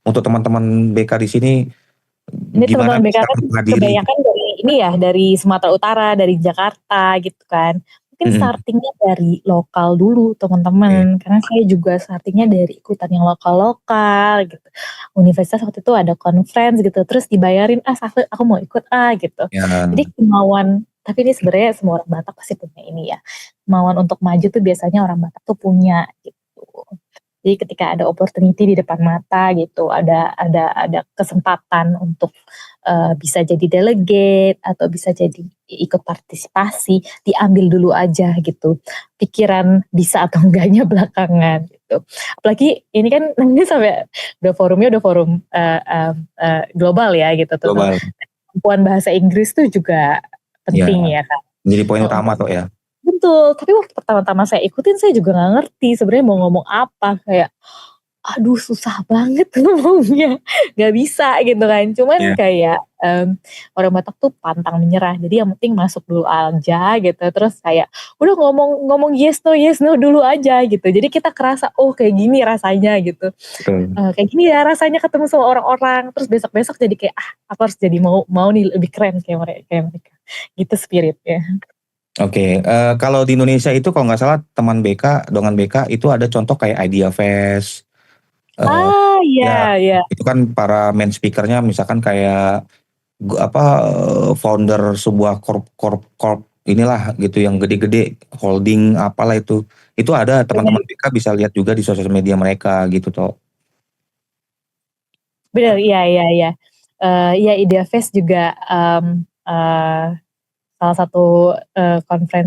untuk teman-teman BK di sini, Ini gimana teman-teman BK bisa kan menghadiri gitu? kebanyakan dari ini ya, dari Sumatera Utara, dari Jakarta gitu kan. Mungkin Mhm. starting-nya dari lokal dulu Oke. teman-teman, karena saya juga starting-nya dari ikutan yang lokal-lokal gitu. Universitas waktu itu ada conference gitu, terus dibayarin, "Ah satu aku mau ikut ah," gitu. Jadi Ya. kemauan tapi ini sebenarnya semua orang Batak pasti punya ini ya, kemauan untuk maju tuh biasanya orang Batak tuh punya gitu. Jadi ketika ada opportunity di depan mata gitu, ada kesempatan untuk, bisa jadi delegate atau bisa jadi ikut partisipasi, diambil dulu aja gitu. Pikiran bisa atau enggaknya belakangan gitu. Apalagi ini kan nanti sampai udah forumnya udah forum, global ya gitu tuh. Global. Kemampuan bahasa Inggris tuh juga Iya, penting ya kan. jadi poin Mhm. utama tuh ya. Betul, tapi waktu pertama-tama saya ikutin saya juga nggak ngerti sebenarnya mau ngomong apa, kayak, aduh susah banget ngomongnya, nggak bisa gitu kan. Cuman Iya. kayak, orang Batak tuh pantang menyerah, jadi yang penting masuk dulu aja gitu, terus kayak udah ngomong ngomong yes, no dulu aja gitu. Jadi kita kerasa, oh kayak gini rasanya gitu, Betul. kayak gini ya rasanya ketemu sama orang-orang, terus besok-besok jadi kayak, ah aku harus jadi mau mau nih lebih keren kayak mereka, gitu spirit-nya. Oke, kalau di Indonesia itu kalau nggak salah teman BK, dongan BK itu ada contoh kayak Idea Fest, Ah, ya iya iya. itu kan para main speaker-nya misalkan kayak founder sebuah korp inilah gitu yang gede-gede, holding apalah itu ada Bener. teman-teman BK bisa lihat juga di sosial media mereka gitu toh. Bener, iya iya iya. Iya Idea Fest juga, salah satu, konferensi